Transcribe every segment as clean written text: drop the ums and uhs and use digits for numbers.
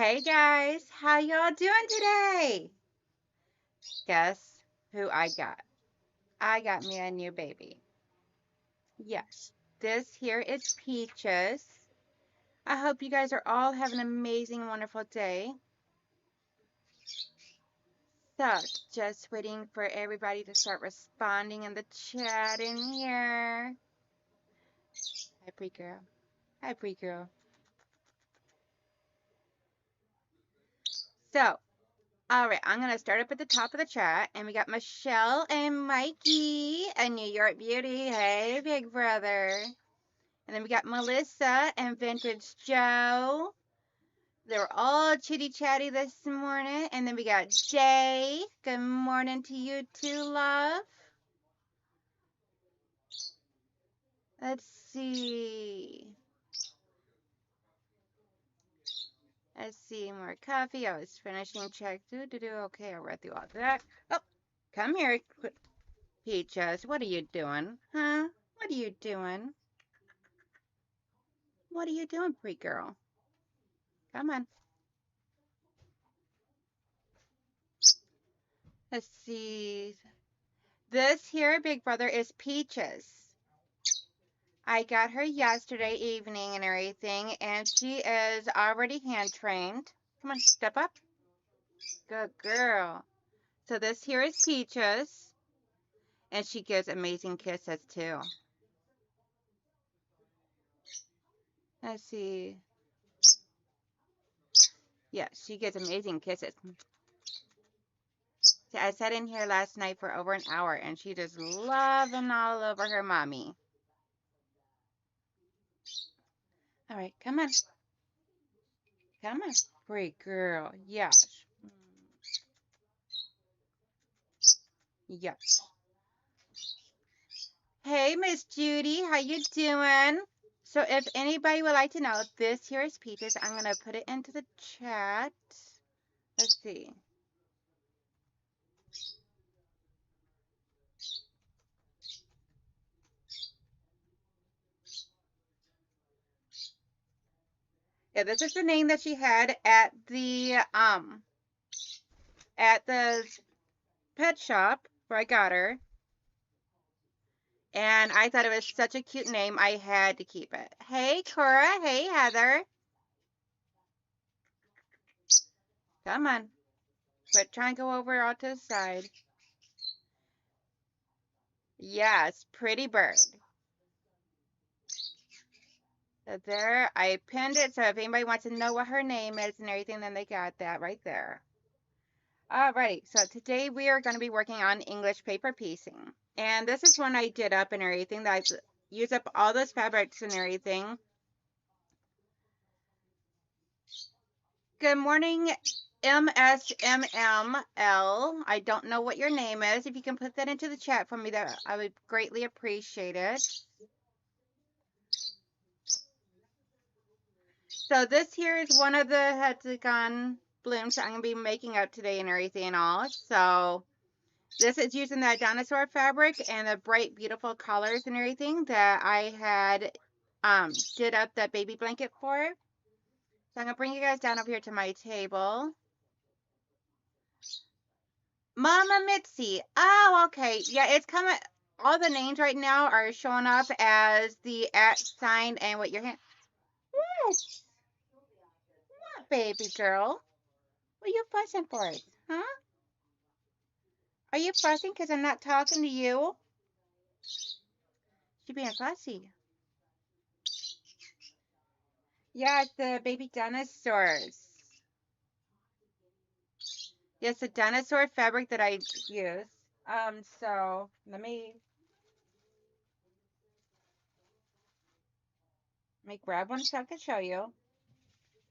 Hey guys, how y'all doing today? Guess who I got? I got me a new baby. Yes, this here is Peaches. I hope you guys are all having an amazing, wonderful day. So, just waiting for everybody to start responding in the chat in here. Hi, pretty girl. Hi, pretty girl. So, all right, I'm going to start up at the top of the chat, and we got Michelle and Mikey, a New York beauty. Hey, big brother. And then we got Melissa and Vintage Joe. They were all chitty chatty this morning. And then we got Jay. Good morning to you too, love. Let's see. Let's see. More coffee. I was finishing check. Okay, I read through all that. Oh, come here, Peaches. What are you doing? Huh? What are you doing? What are you doing, pretty girl? Come on. Let's see. This here, big brother, is Peaches. I got her yesterday evening and everything, and she is already hand trained. Come on, step up. Good girl. So this here is Peaches, and she gives amazing kisses too. Let's see. Yeah, she gives amazing kisses. See, I sat in here last night for over an hour, and she just loving all over her mommy. All right, come on. Come on. Great girl. Yes. Yes. Hey, Miss Judy, how you doing? So if anybody would like to know, this here is Peaches. I'm going to put it into the chat. Let's see. Yeah, this is the name that she had at the pet shop where I got her. And I thought it was such a cute name, I had to keep it. Hey, Cora. Hey, Heather. Come on. Quit trying to go over all to the side. Yes, pretty bird. So there, I pinned it, so if anybody wants to know what her name is and everything, then they got that right there. Alrighty, so today we are going to be working on English paper piecing. And this is one I did up and everything, that I used up all those fabrics and everything. Good morning, MSMML. I don't know what your name is. If you can put that into the chat for me, that I would greatly appreciate it. So this here is one of the hexagon blooms that I'm going to be making up today and everything and all. So this is using that dinosaur fabric and the bright, beautiful colors and everything that I had did up that baby blanket for. So I'm going to bring you guys down over here to my table. Mama Mitzi. Oh, okay. Yeah, it's coming. All the names right now are showing up as the @ sign and what your hand. What? What, baby girl? What are you fussing for? Huh? Are you fussing because I'm not talking to you? She being fussy. Yeah, it's the baby dinosaurs. Yes, the dinosaur fabric that I use. So let me grab one so I can show you.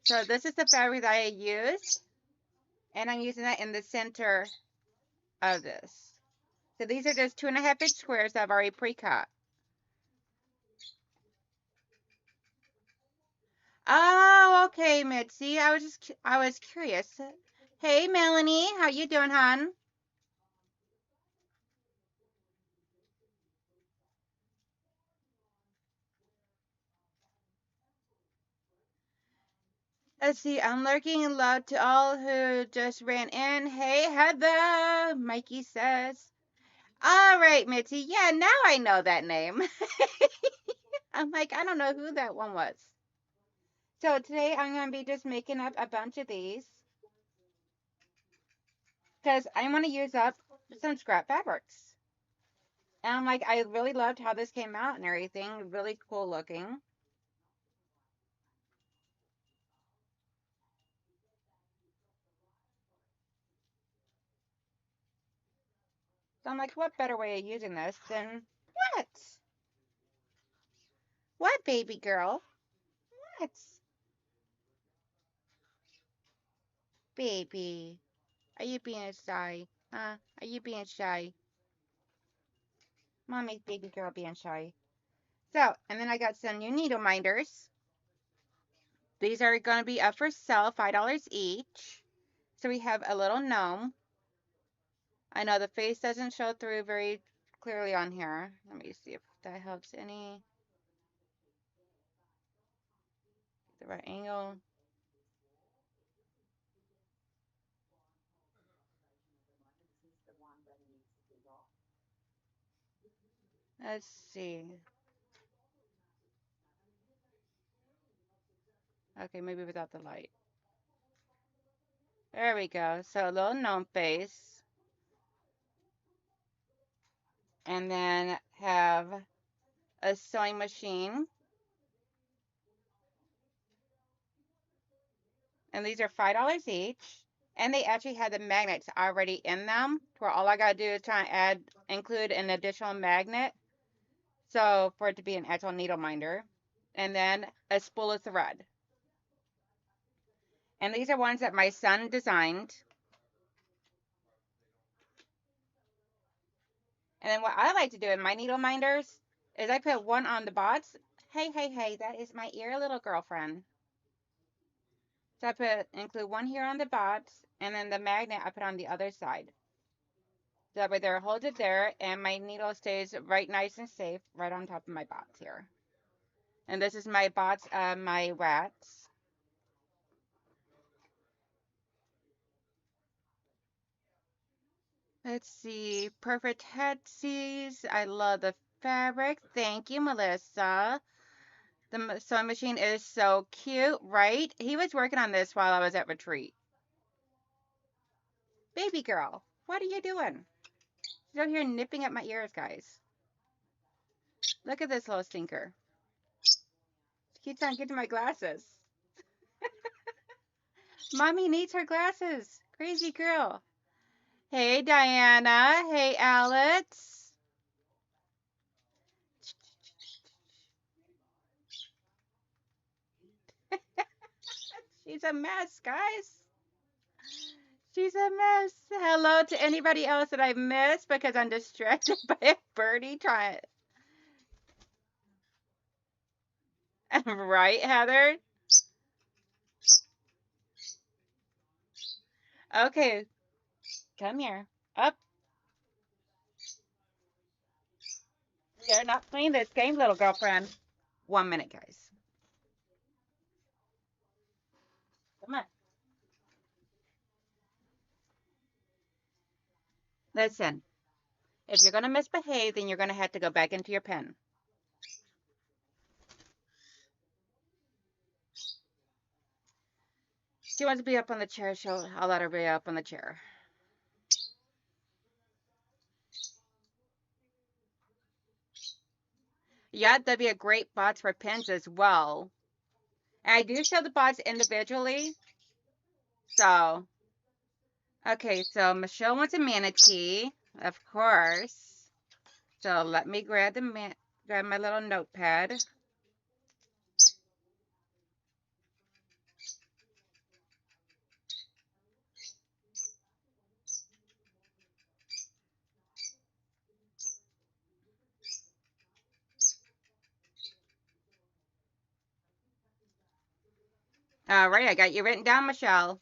So this is the fabric that I use, and I'm using that in the center of this. So these are just 2.5-inch squares that I've already pre-cut. Oh, okay, Mitzi. I was curious. Hey, Melanie, how you doing, hon? Let's see. I'm lurking in love to all who just ran in. Hey, Heather, Mikey says. All right, Mitzi. Yeah, now I know that name. I'm like, I don't know who that one was. So today I'm going to be just making up a bunch of these because I want to use up some scrap fabrics. And I'm like, I really loved how this came out and everything. Really cool looking. So I'm like, what better way of using this than what? What, baby girl? What? Baby. Are you being shy? Huh? Are you being shy? Mommy's baby girl being shy. So, and then I got some new needle minders. These are going to be up for sale, $5 each. So we have a little gnome. I know the face doesn't show through very clearly on here. Let me see if that helps any. The right angle. Let's see. Okay, maybe without the light. There we go. So a little gnome face. And then have a sewing machine. And these are $5 each. And they actually had the magnets already in them, where all I gotta do is try and include an additional magnet. So for it to be an actual needle minder. And then a spool of thread. And these are ones that my son designed. And then what I like to do in my needle minders is I put one on the bots. Hey, hey, hey, that is my ear little girlfriend. So I include one here on the bots, and then the magnet I put on the other side. So that way there, hold it there, and my needle stays right nice and safe right on top of my bots here. And this is my bots, my rats. Let's see, perfect headsies. I love the fabric. Thank you, Melissa. The sewing machine is so cute, right? He was working on this while I was at retreat. Baby girl, what are you doing? She's out here nipping at my ears, guys. Look at this little stinker. She keeps on getting my glasses. Mommy needs her glasses. Crazy girl. Hey, Diana. Hey, Alex. She's a mess, guys. She's a mess. Hello to anybody else that I missed because I'm distracted by a birdie trying. Right, Heather? Okay, come here. Up. You're not playing this game, little girlfriend. 1 minute, guys. Come on. Listen, if you're going to misbehave, then you're going to have to go back into your pen. She wants to be up on the chair. I'll let her be up on the chair. Yeah, that'd be a great box for pins as well. And I do show the box individually. So, okay, so Michelle wants a manatee, of course. So let me grab grab my little notepad. All right, I got you written down, Michelle.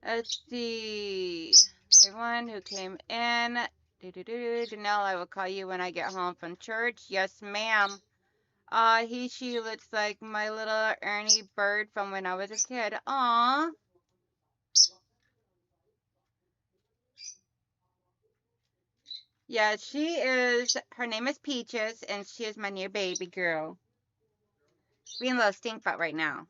Let's see. Everyone who came in. Janelle, I will call you when I get home from church. Yes, ma'am. She looks like my little Ernie bird from when I was a kid. Aw. Yeah, her name is Peaches, and she is my new baby girl. Being a little stink butt right now.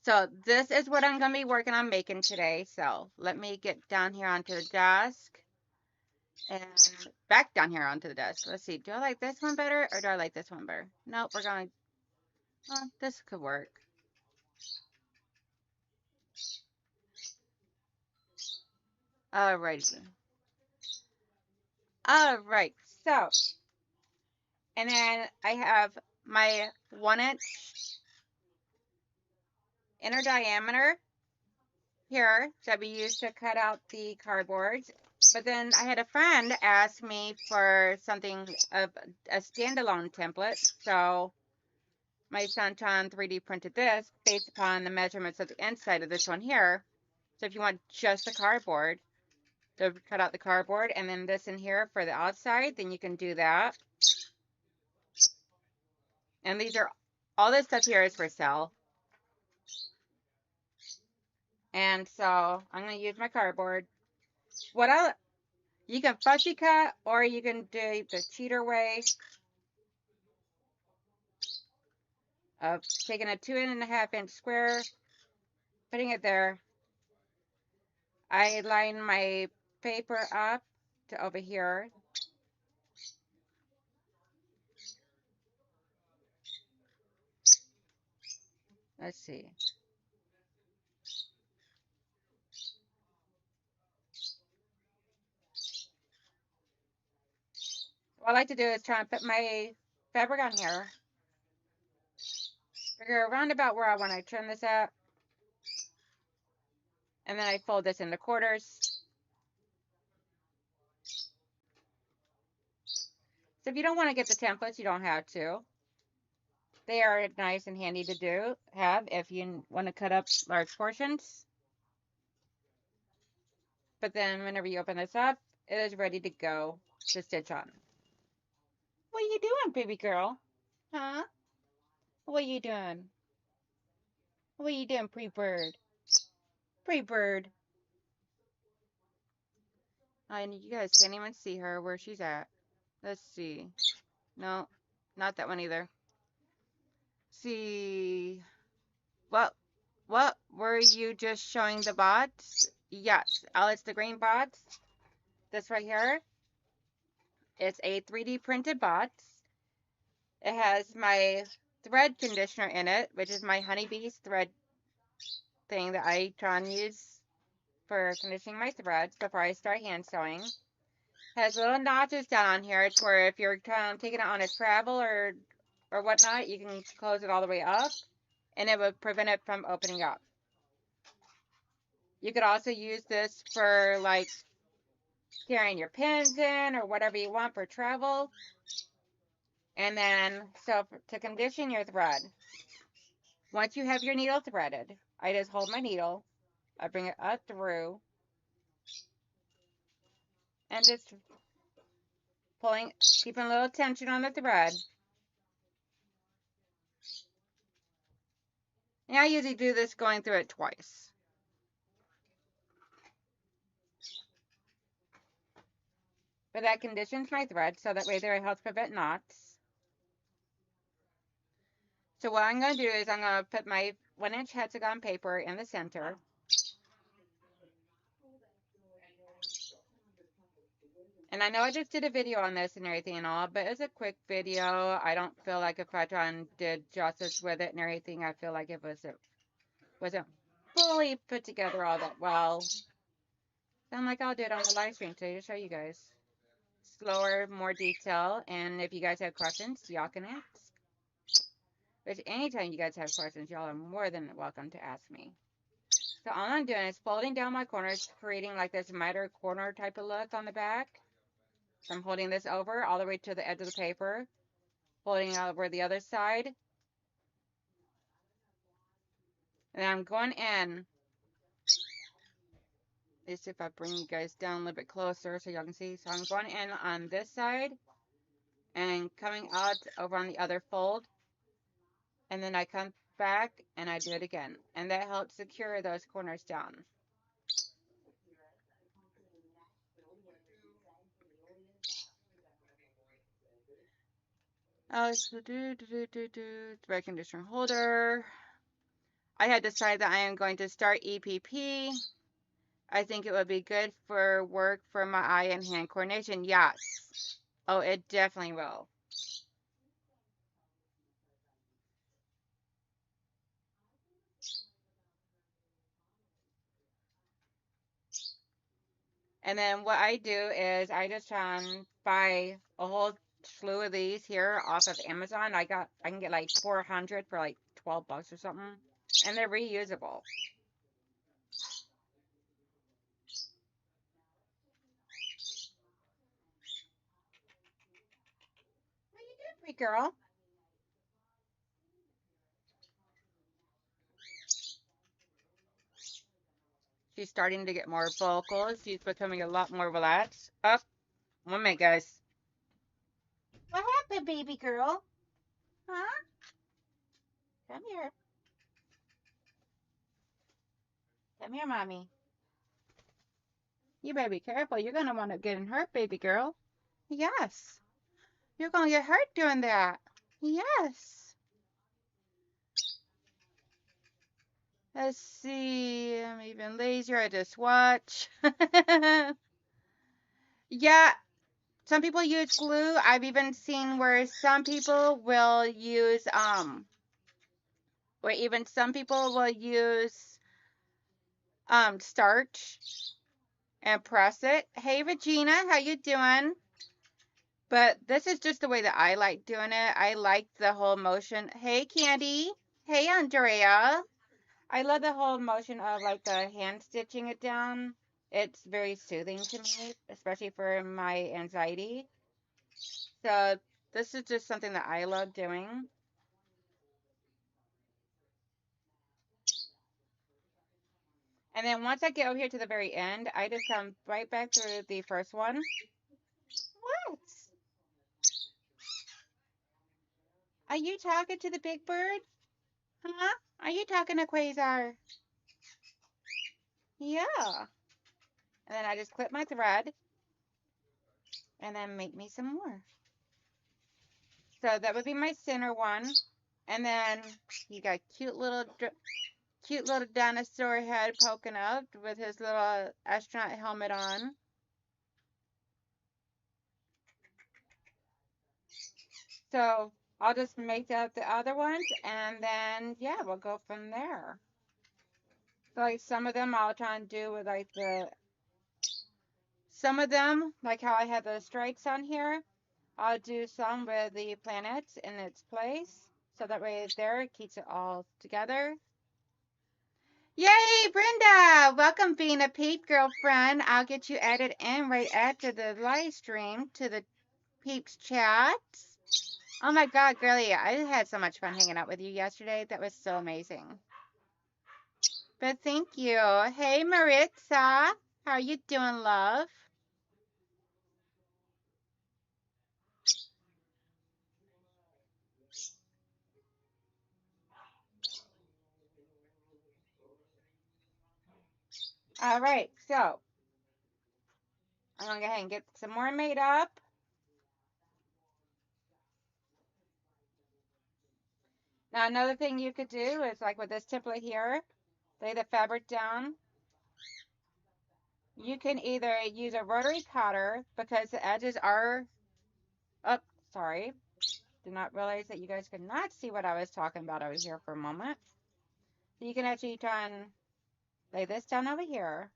So this is what I'm going to be working on making today. So let me get down here onto the desk and back down here onto the desk. Let's see. Do I like this one better or do I like this one better? Nope, we're going to, well, this could work. Alrighty. Alright, so, and then I have my 1-inch inner diameter here that we use to cut out the cardboard. But then I had a friend ask me for something of a standalone template. So my son John 3D printed this based upon the measurements of the inside of this one here. So if you want just the cardboard, to cut out the cardboard, and then this in here for the outside, then you can do that. And all this stuff here is for sale. And so I'm going to use my cardboard. You can fussy cut, or you can do the cheater way of taking a 2.5-inch square, putting it there. I line my paper up to over here. Let's see. What I like to do is try and put my fabric on here. Figure around about where I want to trim this at. And then I fold this into quarters. So if you don't want to get the templates, you don't have to. They are nice and handy to have if you want to cut up large portions. But then whenever you open this up, it is ready to go to stitch on. What are you doing, baby girl? Huh? What are you doing? What are you doing, pre-bird? Pre-bird. And you guys can't even see her where she's at. Let's see. No, not that one either. See. What were you just showing the bots? Yes. Oh, it's the green bots. This right here. It's a 3D printed bot. It has my thread conditioner in it, which is my honeybees thread thing that I try and use for conditioning my threads before I start hand sewing. Has little notches down on here. It's where if you're taking it on a travel or whatnot, you can close it all the way up, and it would prevent it from opening up. You could also use this for like carrying your pins in or whatever you want for travel. And then, so to condition your thread, once you have your needle threaded, I just hold my needle, I bring it up through, and just keeping a little tension on the thread. And I usually do this going through it twice. But that conditions my thread, so that way there it helps prevent knots. So what I'm going to do is I'm going to put my 1-inch hexagon paper in the center. And I know I just did a video on this and everything and all, but it's a quick video. I don't feel like if I try and did justice with it and everything, I feel like it wasn't fully put together all that well. So I'm like, I'll do it on the live stream today to show you guys. Slower, more detail, and if you guys have questions, y'all can ask. Which anytime you guys have questions, y'all are more than welcome to ask me. So all I'm doing is folding down my corners, creating like this miter corner type of look on the back. So I'm holding this over all the way to the edge of the paper, folding it over the other side. And I'm going in. Let's see if I bring you guys down a little bit closer so y'all can see. So I'm going in on this side and coming out over on the other fold, and then I come back and I do it again, and that helps secure those corners down. So spray conditioner holder. I had decided that I am going to start EPP. I think it would be good for work for my eye and hand coordination. Yes. Oh, it definitely will. And then what I do is I just buy a whole slew of these here off of Amazon. I can get like 400 for like $12 or something, and they're reusable. What are you doing, pretty girl? She's starting to get more vocal. She's becoming a lot more relaxed. Up, 1 minute, guys. What happened, baby girl? Huh? Come here. Come here, mommy. You better be careful. You're gonna want to get hurt, baby girl. Yes. You're gonna get hurt doing that. Yes. Let's see. I'm even lazier. I just watch. Yeah. Some people use glue. I've even seen where some people will use or even some people will use starch and press it. Hey Regina, how you doing? But this is just the way that I like doing it. I like the whole motion. Hey Candy. Hey Andrea. I love the whole motion of like the hand stitching it down. It's very soothing to me, especially for my anxiety. So this is just something that I love doing. And then once I get over here to the very end, I just come right back through the first one. What? Are you talking to the big bird? Huh? Are you talking to Quasar? Yeah. And then I just clip my thread and then make me some more. So that would be my center one. And then you got cute little dinosaur head poking up with his little astronaut helmet on. So I'll just make up the other ones and then yeah, we'll go from there. So like some of them I'll try and do with like some of them, like how I have the stripes on here, I'll do some with the planets in its place. So that way there it keeps it all together. Yay, Brenda! Welcome being a Peep girlfriend. I'll get you added in right after the live stream to the Peeps chat. Oh my God, girlie, I had so much fun hanging out with you yesterday. That was so amazing. But thank you. Hey, Maritza. How you doing, love? All right, so I'm going to go ahead and get some more made up. Now, another thing you could do is like with this template here, lay the fabric down. You can either use a rotary cutter because the edges are, oh, sorry. Did not realize that you guys could not see what I was talking about over here for a moment. So you can actually try and lay this down over here.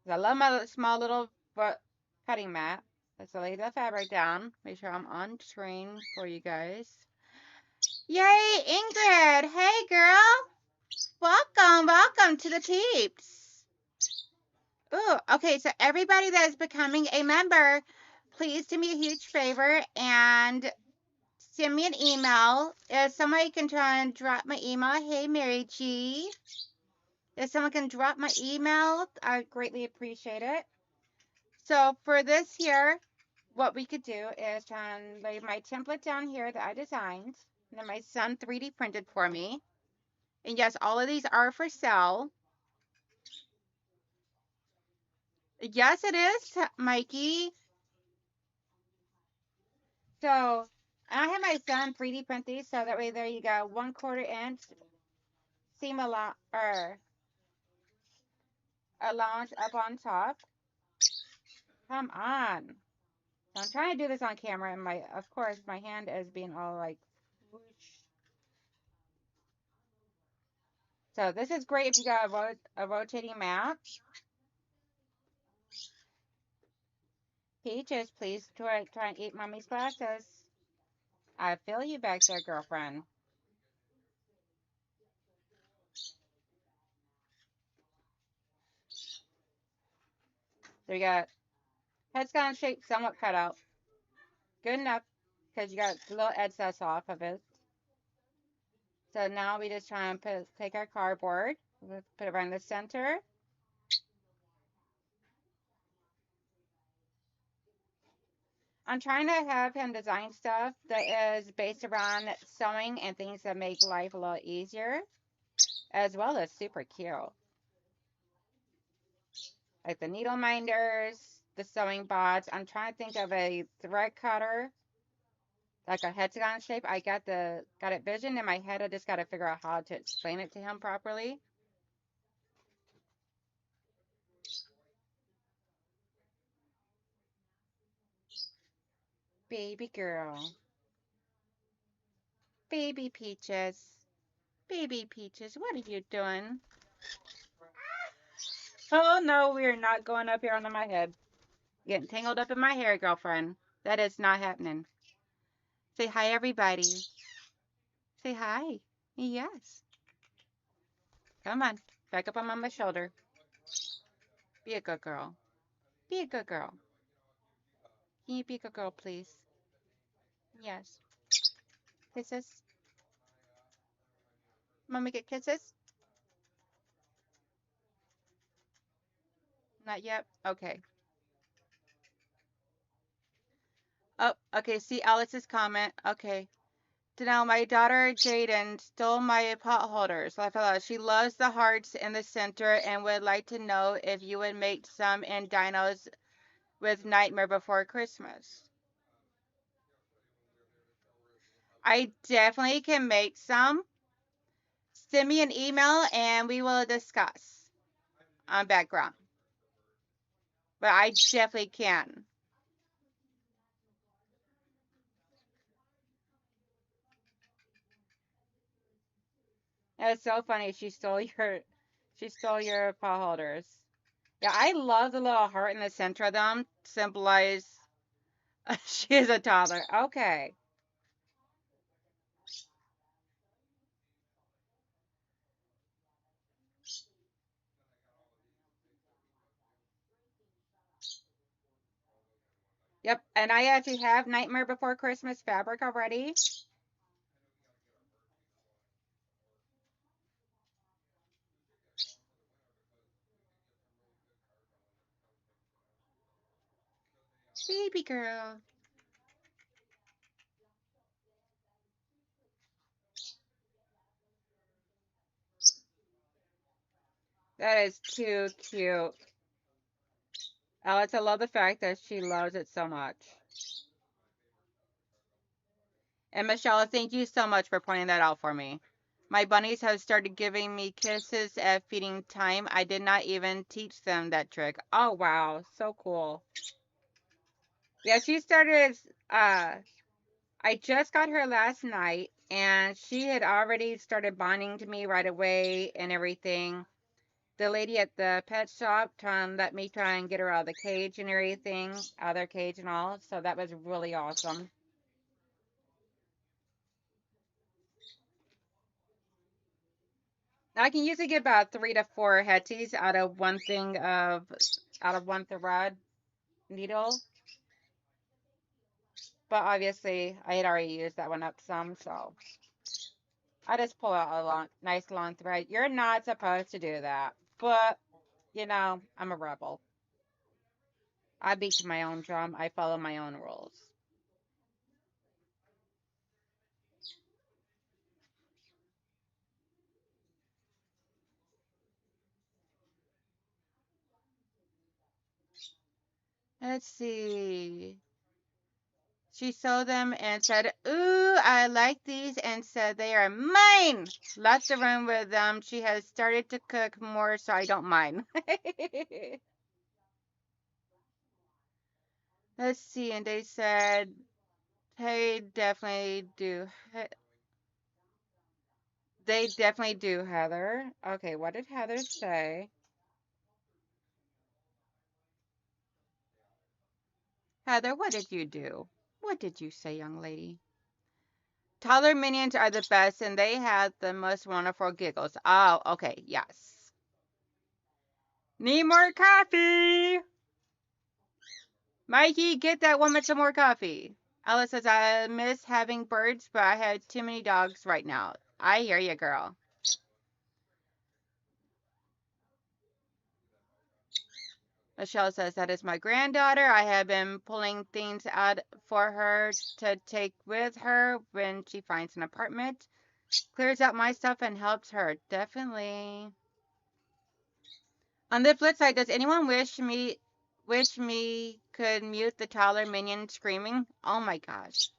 I love my small little cutting mat. Let's lay the fabric down. Make sure I'm on screen for you guys. Yay, Ingrid! Hey, girl! Welcome to the peeps. Ooh, okay, so everybody that is becoming a member, please do me a huge favor and send me an email. If somebody can try and drop my email, hey, Mary G. If someone can drop my email, I greatly appreciate it. So for this here, what we could do is lay my template down here that I designed. And then my son 3D printed for me. And yes, all of these are for sale. Yes, it is, Mikey. So I have my son 3D print these, so that way there you go, 1/4 inch seam allowance up on top. Come on. So I'm trying to do this on camera, and of course, my hand is being all like whoosh. So this is great if you got a rotating mat. Peaches, please try and eat mommy's glasses. I feel you back there, girlfriend. So you got hexagon shape somewhat cut out. Good enough, because you got a little excess off of it. So now we just try and take our cardboard, put it right in the center. I'm trying to have him design stuff that is based around sewing and things that make life a little easier, as well as super cute. Like the needle minders, the sewing bots. I'm trying to think of a thread cutter, like a hexagon shape. I got it visioned in my head. I just got to figure out how to explain it to him properly. Baby girl. Baby Peaches. Baby Peaches, what are you doing? Oh no, we are not going up here under my head. Getting tangled up in my hair, girlfriend. That is not happening. Say hi, everybody. Say hi. Yes. Come on. Back up on mama's shoulder. Be a good girl. Be a good girl. Can you be a good girl, please? Yes. Kisses. Mommy get kisses? Not yet? Okay. Oh, okay. See Alex's comment. Okay. Now, my daughter Jaden stole my pot holders. I thought she loves the hearts in the center and would like to know if you would make some in dinos with Nightmare Before Christmas. I definitely can make some. Send me an email and we will discuss on background. But I definitely can. It's so funny. She stole your pot holders. Yeah, I love the little heart in the center of them. Symbolize she is a toddler. Okay. Yep, and I actually have Nightmare Before Christmas fabric already. Baby girl. That is too cute. Alex, I love the fact that she loves it so much. And Michelle, thank you so much for pointing that out for me. My bunnies have started giving me kisses at feeding time. I did not even teach them that trick. Oh, wow. So cool. Yeah, she started, I just got her last night, and she had already started bonding to me right away and everything. The lady at the pet shop let me try and get her out of the cage and everything, out of their cage and all. So that was really awesome. I can usually get about 3 to 4 hetties out of one thread needle. But obviously, I had already used that one up some, so I just pull out a nice long thread. You're not supposed to do that, but I'm a rebel. I beat to my own drum. I follow my own rules. Let's see. She saw them and said, "Ooh, I like these," and said, "They are mine." Lots of room with them. She has started to cook more, so I don't mind. Let's see. And they said, "Hey, definitely do. They definitely do, Heather." Okay, what did Heather say? Heather, what did you do? What did you say, young lady? Toddler minions are the best, and they have the most wonderful giggles. Oh, okay, yes. Need more coffee! Mikey, get that woman some more coffee. Alice says, "I miss having birds, but I have too many dogs right now." I hear you, girl. Michelle says, "That is my granddaughter. I have been pulling things out for her to take with her when she finds an apartment. Clears out my stuff and helps her." Definitely. On the flip side, does anyone wish me could mute the toddler minion screaming? Oh my gosh.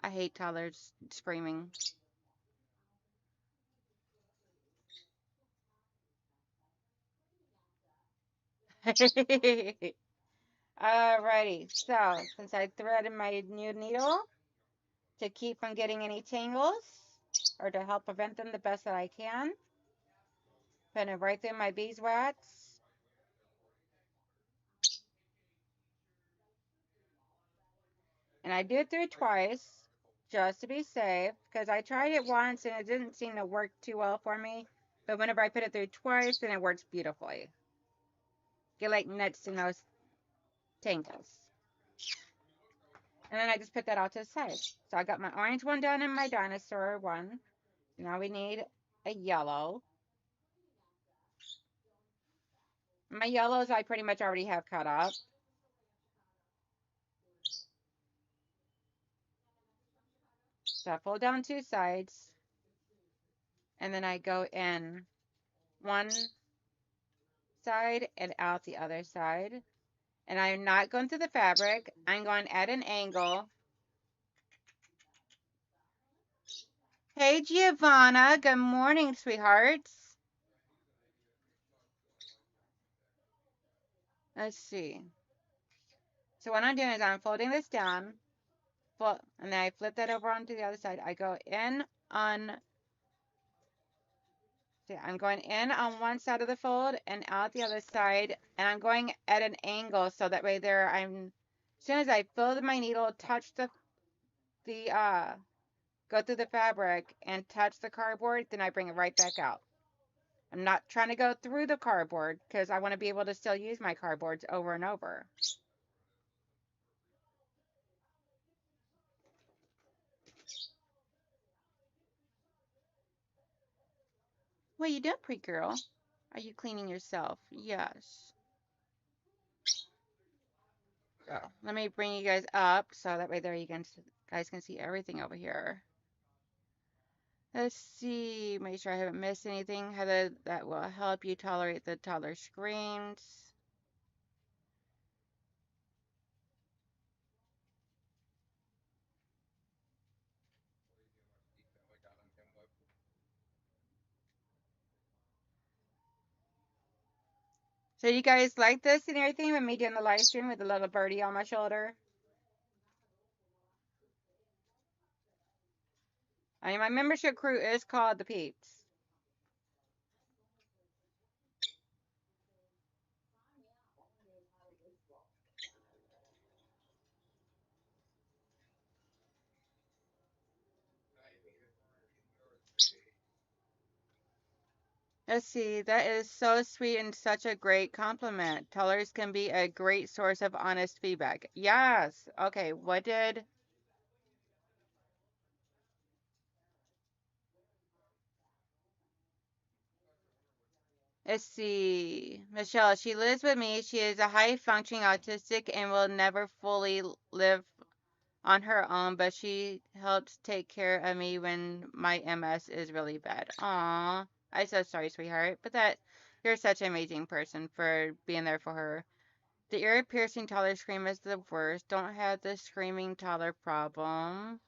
I hate toddlers screaming. Alrighty, so since I threaded my new needle to keep from getting any tangles or to help prevent them the best that I can, put it right through my beeswax. And I do it through twice just to be safe because I tried it once and it didn't seem to work too well for me. But whenever I put it through twice, then it works beautifully. Get like nuts in those tangles. And then I just put that out to the side. So I got my orange one done and my dinosaur one. Now we need a yellow. My yellows I pretty much already have cut up. So I fold down two sides. And then I go in one side and out the other side. And I'm not going through the fabric. I'm going at an angle. Hey, Giovanna. Good morning, sweethearts. Let's see. So what I'm doing is I'm folding this down, and then I flip that over onto the other side. I go in on, see, I'm going in on one side of the fold and out the other side, and I'm going at an angle so that way there as soon as I fill my needle, touch go through the fabric and touch the cardboard, then I bring it right back out. I'm not trying to go through the cardboard because I want to be able to still use my cardboards over and over. What you doing, pretty girl? Are you cleaning yourself? Yes. So let me bring you guys up so that way there you guys can see everything over here. Let's see, make sure I haven't missed anything. Heather, that will help you tolerate the toddler screams. So you guys like this and everything with me doing the live stream with the little birdie on my shoulder? I mean, my membership crew is called the Peeps. Let's see, that is so sweet and such a great compliment. Tellers can be a great source of honest feedback. Yes. Okay, what did... Let's see. Michelle, she lives with me. She is a high functioning autistic and will never fully live on her own, but she helps take care of me when my MS is really bad. Aw, I'm so sorry, sweetheart. But that you're such an amazing person for being there for her. The ear piercing toddler scream is the worst. Don't have the screaming toddler problem.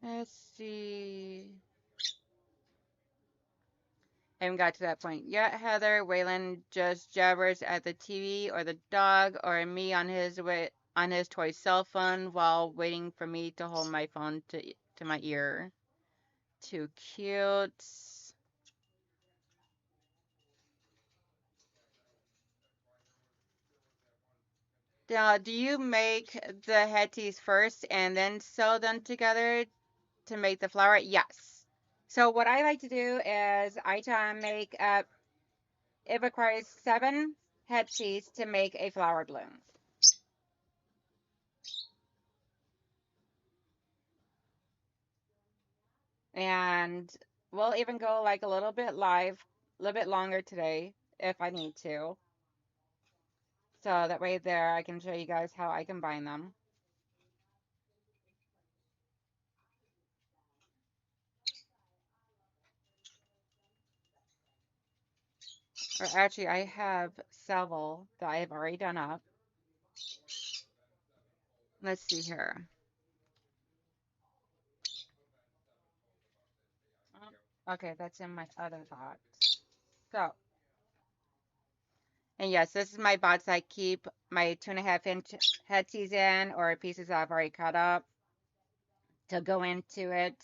Let's see. Haven't got to that point yet, Heather. Waylon just jabbers at the TV or the dog or me on his toy cell phone while waiting for me to hold my phone to my ear. Too cute. Now, do you make the hetties first and then sew them together to make the flower? Yes. So what I like to do is I try and make up. It requires 7 hetties to make a flower bloom. And we'll even go like a little bit live, a little bit longer today if I need to. So that way there I can show you guys how I combine them. Or actually I have several that I have already done up. Let's see here. Okay, that's in my other box. So, and yes, this is my box I keep my 2.5 inch headsies in or pieces I've already cut up to go into it.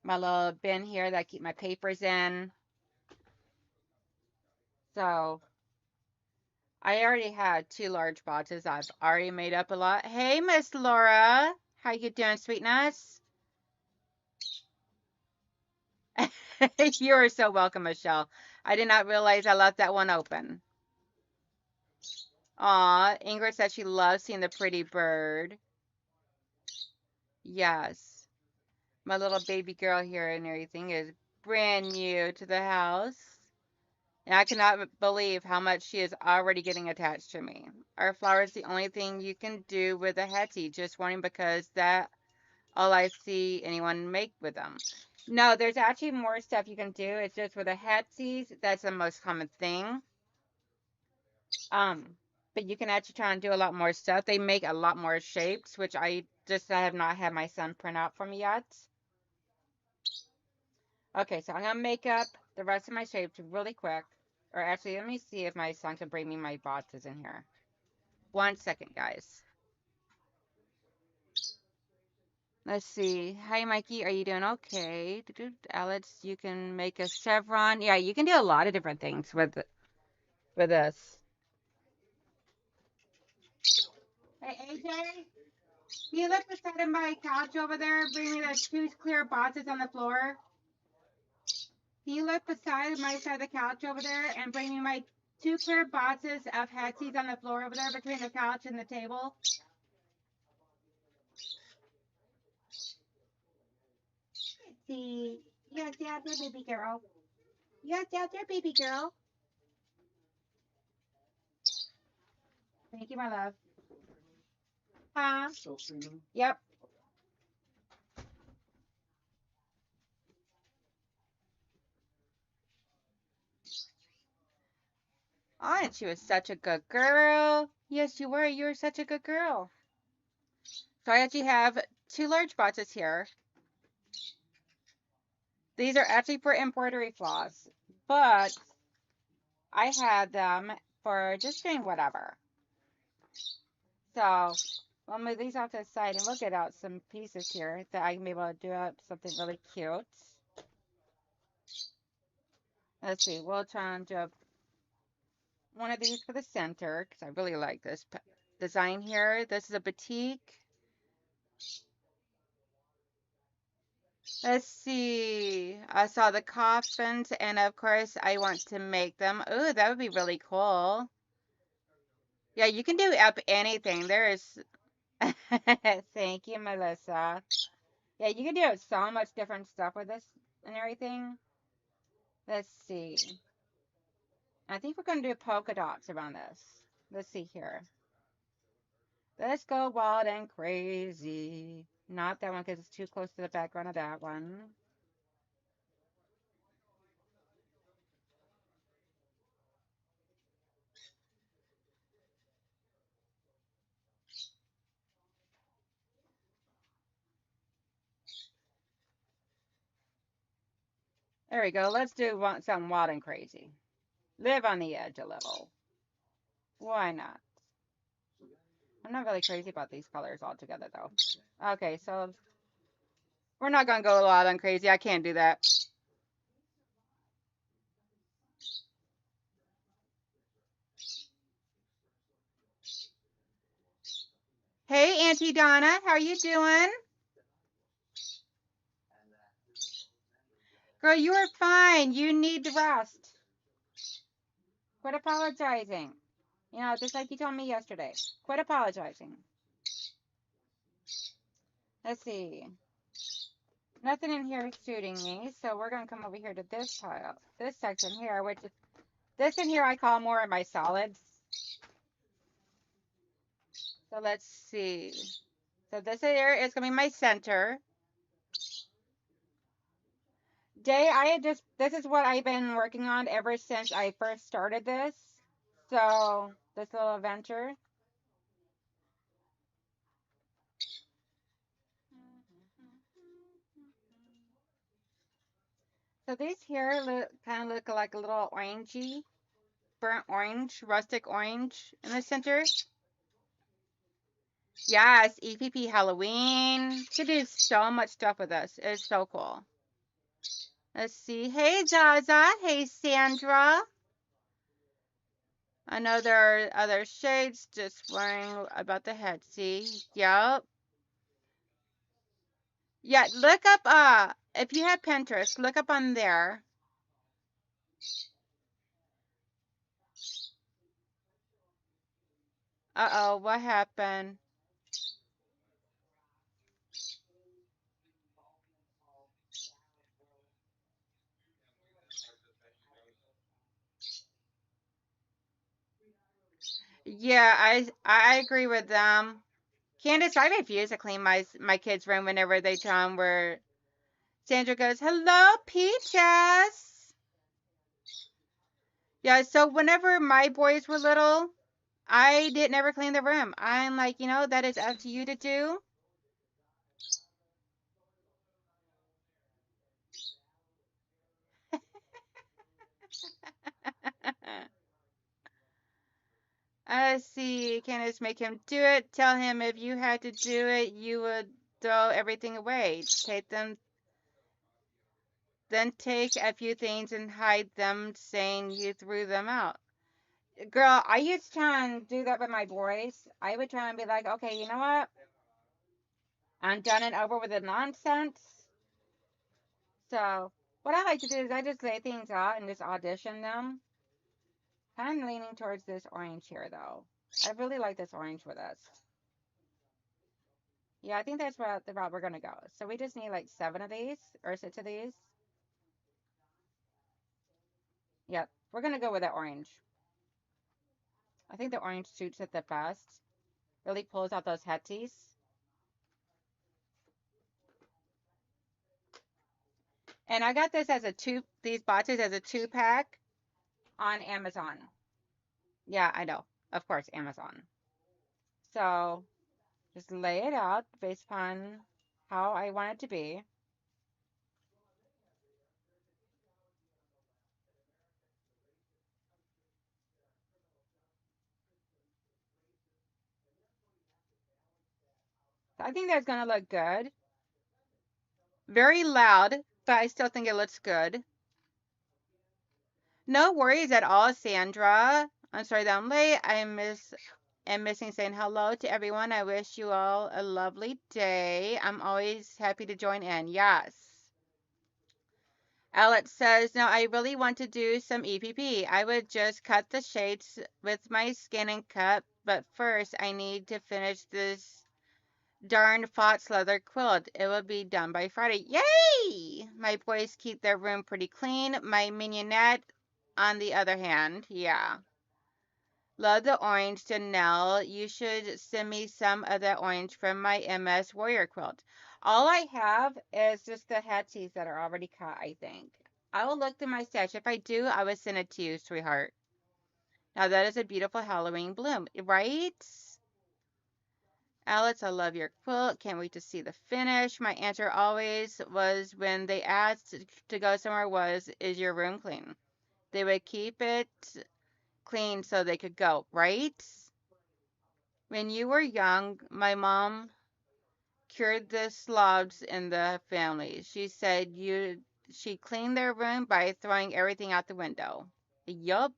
My little bin here that I keep my papers in. So I already had 2 large boxes. I've already made up a lot. Hey, Miss Laura. How you doing, sweetness? You are so welcome, Michelle. I did not realize I left that one open. Aw, Ingrid said she loves seeing the pretty bird. Yes. My little baby girl here and everything is brand new to the house. And I cannot believe how much she is already getting attached to me. Our flower is the only thing you can do with a hetty. Just warning because that all I see anyone make with them. No, there's actually more stuff you can do. It's just with the hetzies, that's the most common thing. Um, but you can actually try and do a lot more stuff. They make a lot more shapes, which I have not had my son print out for me yet. Okay, so I'm gonna make up the rest of my shapes really quick. Or actually, let me see if my son can bring me my boxes in here. 1 second, guys. Let's see. Hi, Mikey. Are you doing okay? Alex, you can make a chevron. Yeah, you can do a lot of different things with this. Hey, AJ, can you look beside of my couch over there? Bring me the 2 clear boxes on the floor. Can you look beside my side of the couch over there and bring me my 2 clear boxes of Hexies on the floor over there between the couch and the table? See, yes, out there, baby girl. Yes, out there, baby girl. Thank you, my love. Huh? Yep. Oh, and she was such a good girl. Yes, you were. You were such a good girl. So I actually have 2 large boxes here. These are actually for embroidery floss, but I had them for just doing whatever. So we'll move these off to the side and we'll get out some pieces here that I can be able to do up something really cute. Let's see, we'll try and do one of these for the center because I really like this design here. This is a batik. Let's see. I saw the coffins, and of course, I want to make them. Oh, that would be really cool. Yeah, you can do up anything. There is. Thank you, Melissa. Yeah, you can do so much different stuff with this and everything. Let's see. I think we're going to do polka dots around this. Let's see here. Let's go wild and crazy. Not that one because it's too close to the background of that one. There we go. Let's do something wild and crazy. Live on the edge a little. Why not? I'm not really crazy about these colors altogether, though. Okay, so we're not going to go wild and crazy. I can't do that. Hey, Auntie Donna, how are you doing? Girl, you are fine. You need to rest. Quit apologizing. You know, just like you told me yesterday. Quit apologizing. Let's see. Nothing in here is suiting me, so we're going to come over here to this pile, this section here, which is, this in here I call more of my solids. So let's see. So this here is going to be my center. Day, I had just, this is what I've been working on ever since I first started this. So, this little adventure. So these here kind of look like a little orangey, burnt orange, rustic orange in the center. Yes, EPP Halloween. She do so much stuff with us. It's so cool. Let's see. Hey, Zaza. Hey, Sandra. I know there are other shades just worrying about the head. See? Yep. Yeah, look up, if you have Pinterest, look up on there. Uh-oh, what happened? Yeah, I agree with them. Candace, I refuse to clean my kids' room whenever they tell them where Sandra goes, hello, Peaches. Yeah, so whenever my boys were little, I did never clean the room. I'm like, that is up to you to do. I see. Candace, make him do it. Tell him if you had to do it, you would throw everything away. Take them, then take a few things and hide them, saying you threw them out. Girl, I used to try and do that with my boys. I would try and be like, okay, you know what? I'm done and over with the nonsense. So, what I like to do is I just lay things out and just audition them. Kind of leaning towards this orange here, though. I really like this orange with us. Yeah, I think that's the route we're going to go. So we just need like 7 of these, or 6 of these. Yep, we're going to go with that orange. I think the orange suits it the best. Really pulls out those hetties. And I got this as these boxes as a 2-pack on Amazon. Yeah, I know. Of course, Amazon. So just lay it out based upon how I want it to be. I think that's going to look good. Very loud, but I still think it looks good. No worries at all, Sandra. I'm sorry that I'm late. am missing saying hello to everyone. I wish you all a lovely day. I'm always happy to join in. Yes. Alex says, no, I really want to do some EPP. I would just cut the shades with my skin and cut, but first I need to finish this darn Fox leather quilt. It will be done by Friday. Yay! My boys keep their room pretty clean. My mignonette, on the other hand, yeah. Love the orange, Janelle. You should send me some of that orange from my MS Warrior quilt. All I have is just the hetsies that are already cut, I think. I will look through my stash. If I do, I will send it to you, sweetheart. Now that is a beautiful Halloween bloom, right? Alex, I love your quilt. Can't wait to see the finish. My answer always was when they asked to go somewhere was, is your room clean? They would keep it clean so they could go, right? When you were young, my mom cured the slobs in the family. She said she cleaned their room by throwing everything out the window. Yup.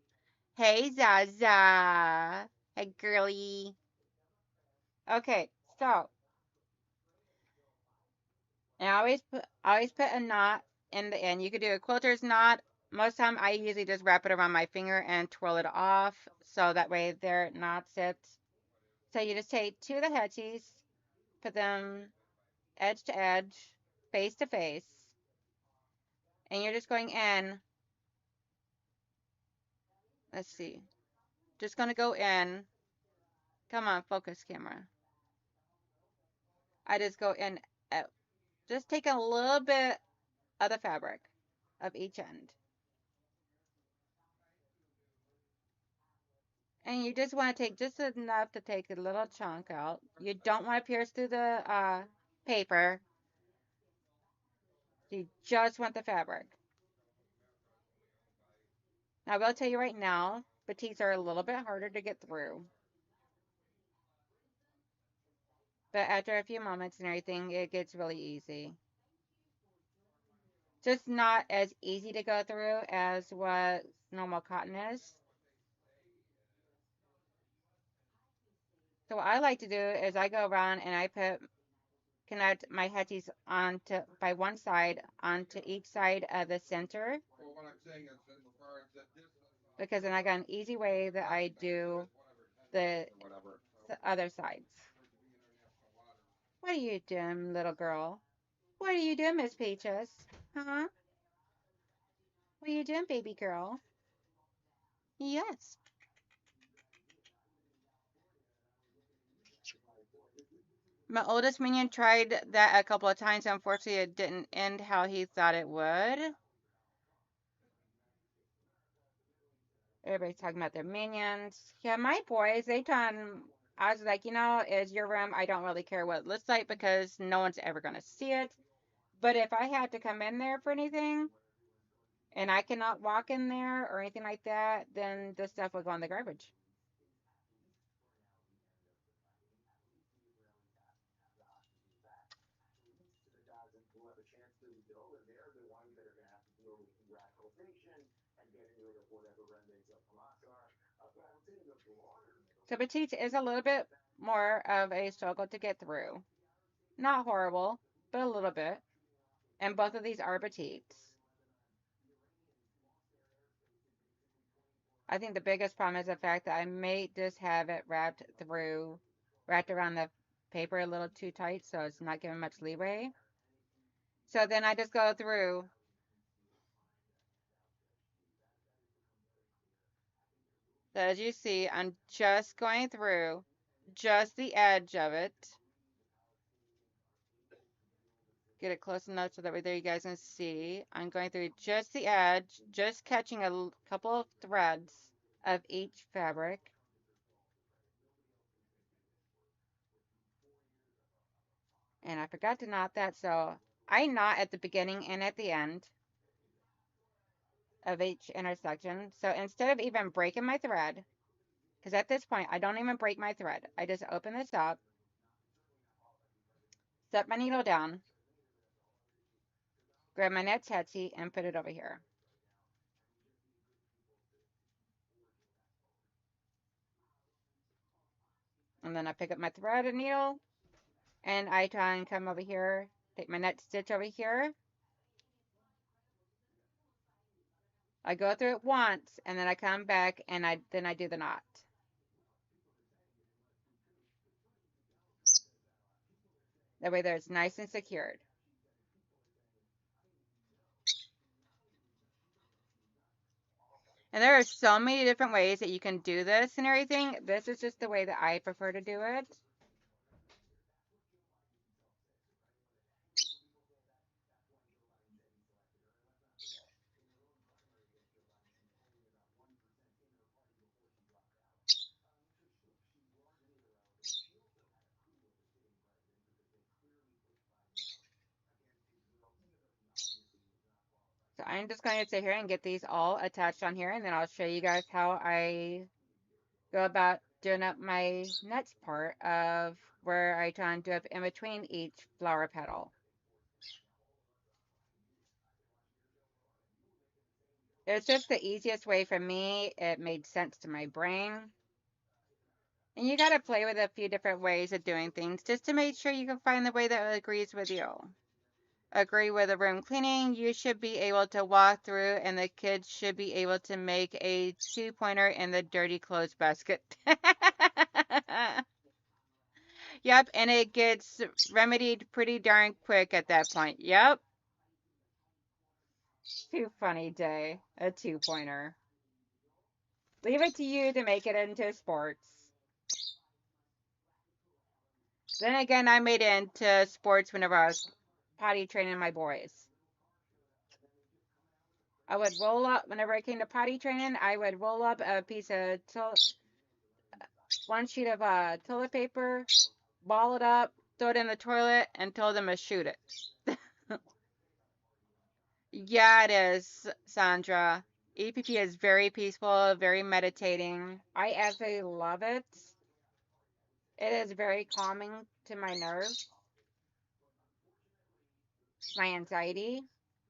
Hey Zaza. Hey girly. Okay, so and I always put a knot in the end. You could do a quilter's knot. Most time I usually just wrap it around my finger and twirl it off so that way their knot sits. So you just take two of the hechies, put them edge to edge, face to face, and you're just going in. Let's see. Just going to go in. Come on, focus camera. I just go in. Just take a little bit of the fabric of each end. And you just want to take just enough to take a little chunk out. You don't want to pierce through the paper. You just want the fabric. Now, I will tell you right now, batiks are a little bit harder to get through. But after a few moments and everything, it gets really easy. Just not as easy to go through as what normal cotton is. So what I like to do is I go around and I connect my hechies onto by one side onto each side of the center because then I got an easy way that I do the other sides. What are you doing, little girl? What are you doing, Miss Peaches? Huh? What are you doing, baby girl? Yes. My oldest minion tried that a couple of times. Unfortunately, it didn't end how he thought it would. Everybody's talking about their minions. Yeah, my boys, they done. I was like, is your room? I don't really care what it looks like because no one's ever going to see it. But if I had to come in there for anything and I cannot walk in there or anything like that, then the stuff will go in the garbage. So Batiste is a little bit more of a struggle to get through. Not horrible, but a little bit. And both of these are batiks. I think the biggest problem is the fact that I may just have it wrapped around the paper a little too tight, so it's not giving much leeway. So then I just go through. So as you see, I'm just going through just the edge of it. Get it close enough so that way there you guys can see. I'm going through just the edge, just catching a couple of threads of each fabric. And I forgot to knot that, so I knot at the beginning and at the end of each intersection. So instead of even breaking my thread, because at this point I don't even break my thread, I just open this up, set my needle down, grab my next Etsy, and put it over here. And then I pick up my thread and needle, and I try and come over here, take my next stitch over here. I go through it once, and then I come back, and then I do the knot. That way there it's nice and secured. And there are so many different ways that you can do this and everything. This is just the way that I prefer to do it. So I'm just going to sit here and get these all attached on here, and then I'll show you guys how I go about doing up my next part of where I try and do up in between each flower petal. It's just the easiest way for me. It made sense to my brain. And you got to play with a few different ways of doing things just to make sure you can find the way that agrees with you. Agree with the room cleaning, you should be able to walk through and the kids should be able to make a two-pointer in the dirty clothes basket. Yep, and it gets remedied pretty darn quick at that point. Yep. Too funny day. A two-pointer. Leave it to you to make it into sports. Then again, I made it into sports whenever I was potty training my boys. I would roll up, whenever I came to potty training, I would roll up a piece of one sheet of toilet paper, ball it up, throw it in the toilet, and tell them to shoot it. Yeah, it is, Sandra. EPP is very peaceful, very meditating. I absolutely love it. It is very calming to my nerves, my anxiety.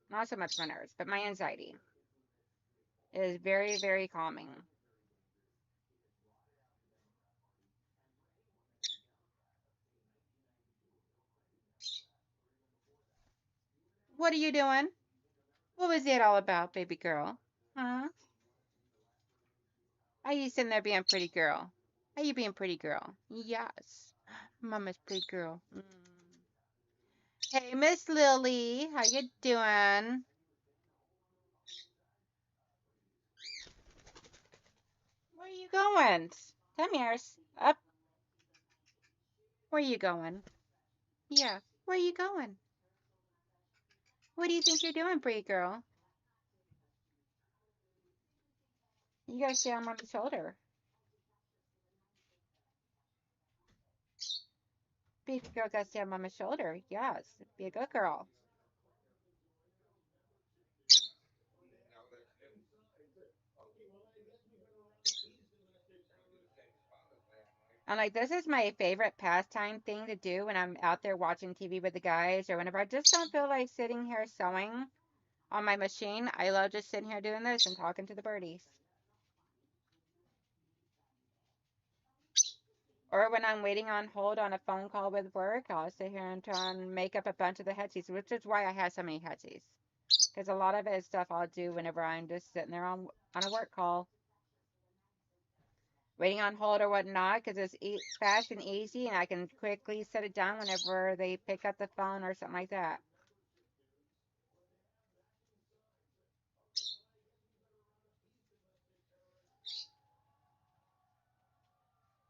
Not so much my nerves, but my anxiety. It is very, very calming. What are you doing? What was it all about, baby girl? Huh? Are you sitting there being pretty girl? Are you being pretty girl? Yes. Mama's pretty girl. Mm. Hey, Miss Lily, how you doing? Where are you going? Come here. Up. Where are you going? Yeah. Where are you going? What do you think you're doing, pretty girl? You gotta stay on Mommy's shoulder. Baby girl gotta stay on Mama's shoulder. Yes. Be a good girl. I'm like, this is my favorite pastime thing to do when I'm out there watching TV with the guys or whenever I just don't feel like sitting here sewing on my machine. I love just sitting here doing this and talking to the birdies. Or when I'm waiting on hold on a phone call with work, I'll sit here and try and make up a bunch of the headsies, which is why I have so many headsies. Because a lot of it is stuff I'll do whenever I'm just sitting there on a work call, waiting on hold or whatnot, because it's fast and easy, and I can quickly set it down whenever they pick up the phone or something like that.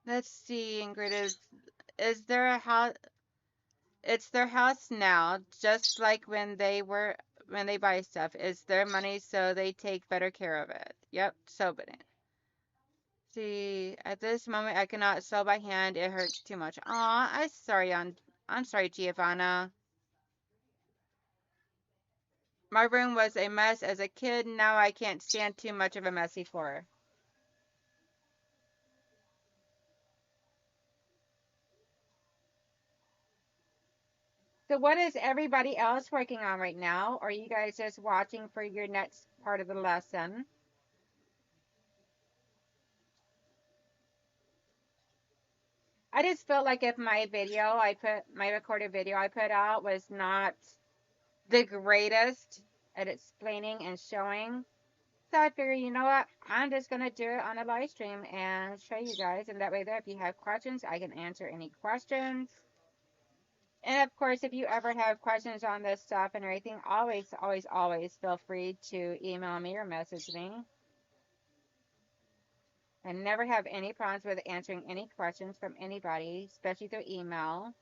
Let's see, Ingrid, is there a house? It's their house now, just like when they buy stuff. It's their money, so they take better care of it. Yep, so but see, at this moment I cannot sew by hand. It hurts too much. Aw, I'm sorry, Giovanna. My room was a mess as a kid. Now I can't stand too much of a messy floor. So what is everybody else working on right now? Or are you guys just watching for your next part of the lesson? I just felt like if my recorded video I put out was not the greatest at explaining and showing. So I figured, you know what? I'm just going to do it on a live stream and show you guys. And that way there, if you have questions, I can answer any questions. And of course, if you ever have questions on this stuff and everything, always, always, always feel free to email me or message me. I never have any problems with answering any questions from anybody, especially through email.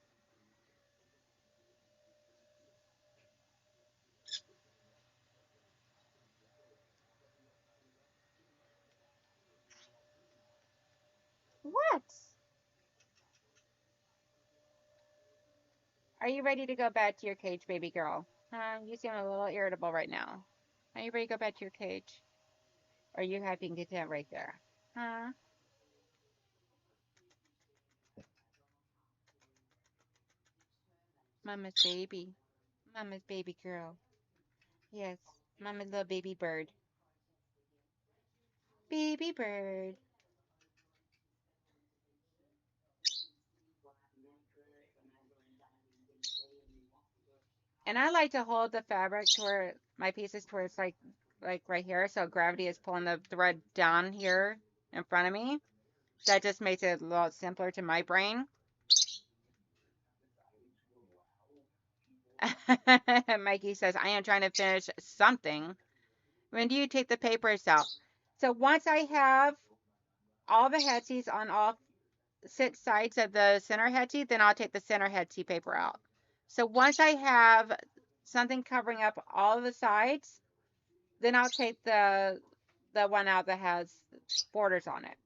What? Are you ready to go back to your cage, baby girl? You seem a little irritable right now. Are you ready to go back to your cage? Or are you happy and content right there? Huh? Mama's baby. Mama's baby girl. Yes, Mama's little baby bird. Baby bird. And I like to hold the fabric to where my pieces to where it's like right here, so gravity is pulling the thread down here in front of me. That just makes it a lot simpler to my brain. Mikey says, I am trying to finish something. When do you take the papers out? So once I have all the headsies on all six sides of the center headsy, then I'll take the center headsy paper out. So once I have something covering up all of the sides, then I'll take the one out that has borders on it.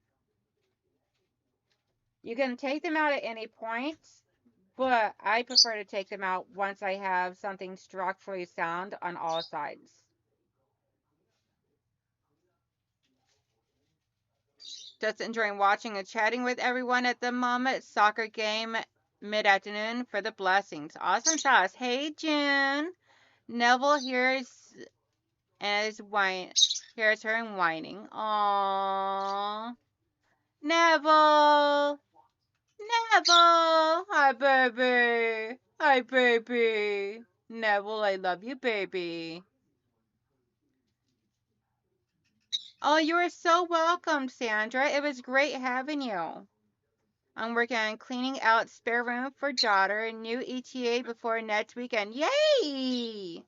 You can take them out at any point, but I prefer to take them out once I have something structurally sound on all sides. Just enjoying watching and chatting with everyone at the moment. Soccer game mid-afternoon for the blessings. Awesome sauce. Hey, June. Neville here's her whining. Aww. Neville. Neville. Hi, baby. Hi, baby. Neville, I love you, baby. Oh, you are so welcome, Sandra. It was great having you. I'm working on cleaning out spare room for daughter. New ETA before next weekend. Yay!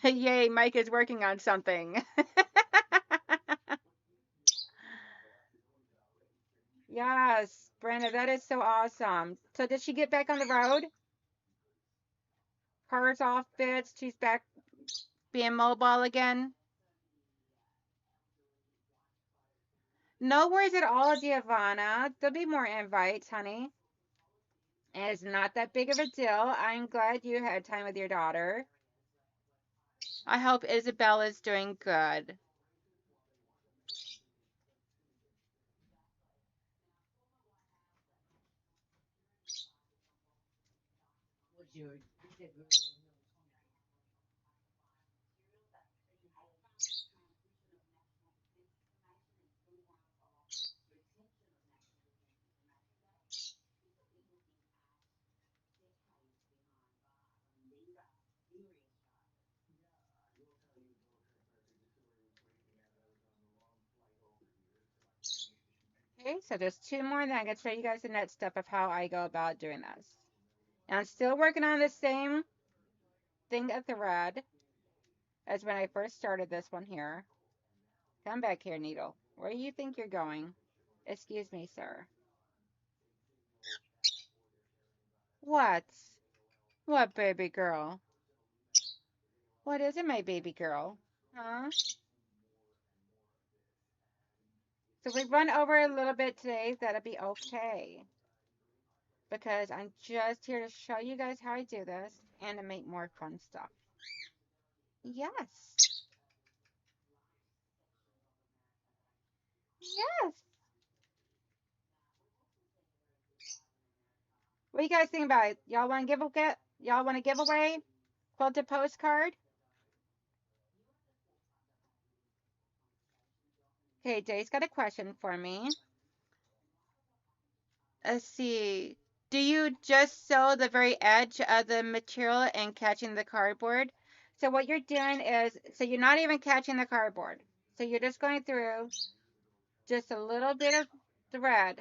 Yay, Mike is working on something. Yes, Brenda, that is so awesome. So did she get back on the road? Car's off fixed. She's back being mobile again. No worries at all, Giovanna. There'll be more invites, honey. It's not that big of a deal. I'm glad you had time with your daughter. I hope Isabella's doing good. Okay, so there's two more, then I can show you guys the next step of how I go about doing this. And I'm still working on the same thing of thread as when I first started this one here. Come back here, needle. Where do you think you're going? Excuse me, sir. What? What, baby girl? What is it, my baby girl? Huh? So we run over a little bit today. That'll be okay. Because I'm just here to show you guys how I do this and to make more fun stuff. Yes. Yes. What do you guys think about it? Y'all want to Y'all want to give away quilted postcard? Okay, Jay's got a question for me. Let's see. Do you just sew the very edge of the material and catching the cardboard? So what you're doing is, so you're not even catching the cardboard. So you're just going through just a little bit of thread.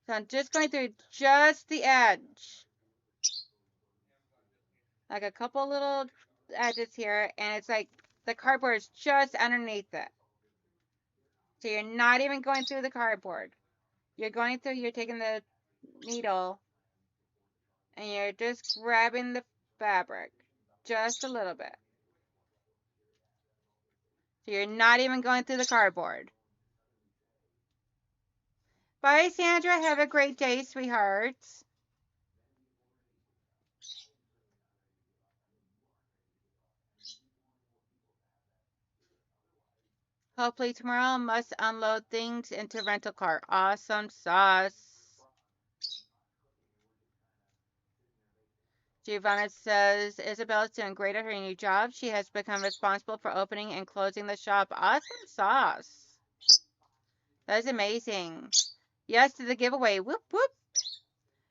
So I'm just going through just the edge. Like a couple little edges here, and it's like the cardboard is just underneath it. So you're not even going through the cardboard. You're taking the needle and you're just grabbing the fabric just a little bit. So you're not even going through the cardboard. Bye, Sandra. Have a great day, sweethearts. Hopefully tomorrow must unload things into rental car. Awesome sauce. Giovanna says Isabella's doing great at her new job. She has become responsible for opening and closing the shop. Awesome sauce. That is amazing. Yes to the giveaway. Whoop, whoop.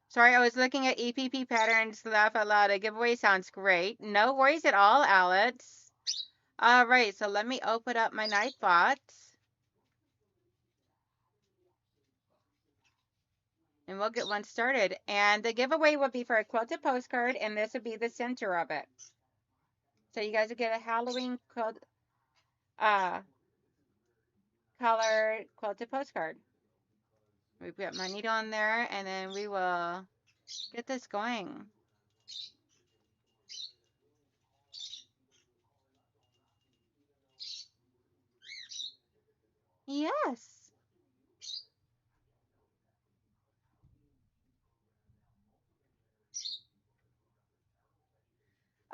Sorry, I was looking at EPP patterns. Laugh out loud. A giveaway sounds great. No worries at all, Alex. All right, so let me open up my knife bot. And we'll get one started. And the giveaway will be for a quilted postcard, and this would be the center of it. So you guys will get a Halloween color quilted postcard. We put my needle on there, and then we will get this going. Yes.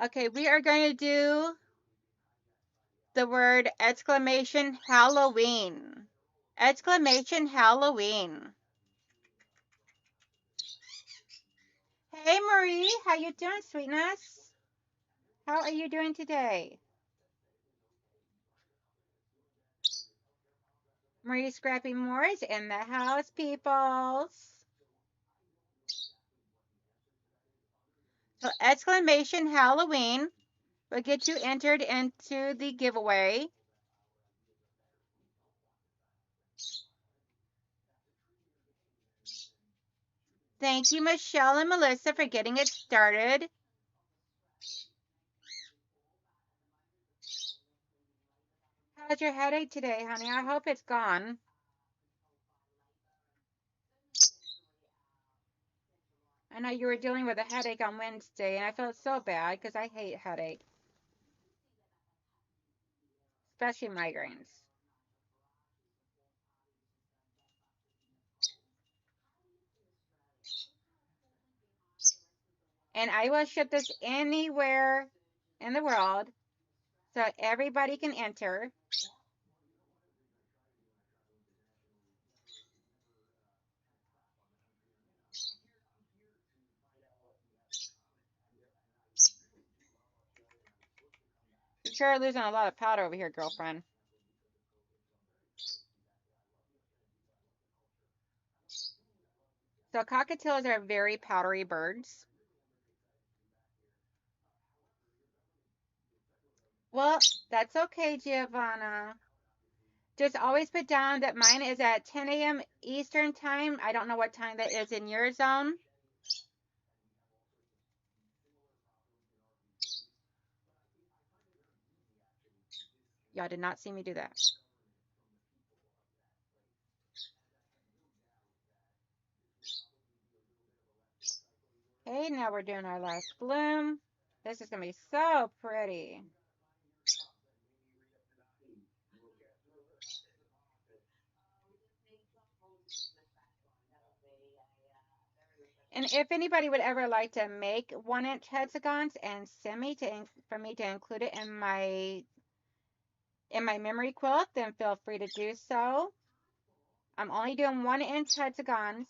Okay, we are going to do the word exclamation Halloween. Exclamation Halloween. Hey Marie, how you doing, sweetness? How are you doing today? Marie Scrappy Moore is in the house, peoples. So exclamation Halloween will get you entered into the giveaway. Thank you, Michelle and Melissa, for getting it started. How's your headache today, honey? I hope it's gone. I know you were dealing with a headache on Wednesday, and I felt so bad because I hate headaches, especially migraines. And I will ship this anywhere in the world so everybody can enter. You're sure losing a lot of powder over here, girlfriend. So cockatiels are very powdery birds. Well, that's okay, Giovanna. Just always put down that mine is at 10 a.m. Eastern time. I don't know what time that is in your zone. Y'all did not see me do that. Okay, now we're doing our last bloom. This is going to be so pretty. And if anybody would ever like to make 1-inch hexagons and send me for me to include it in my memory quilt, then feel free to do so. I'm only doing 1-inch hexagons.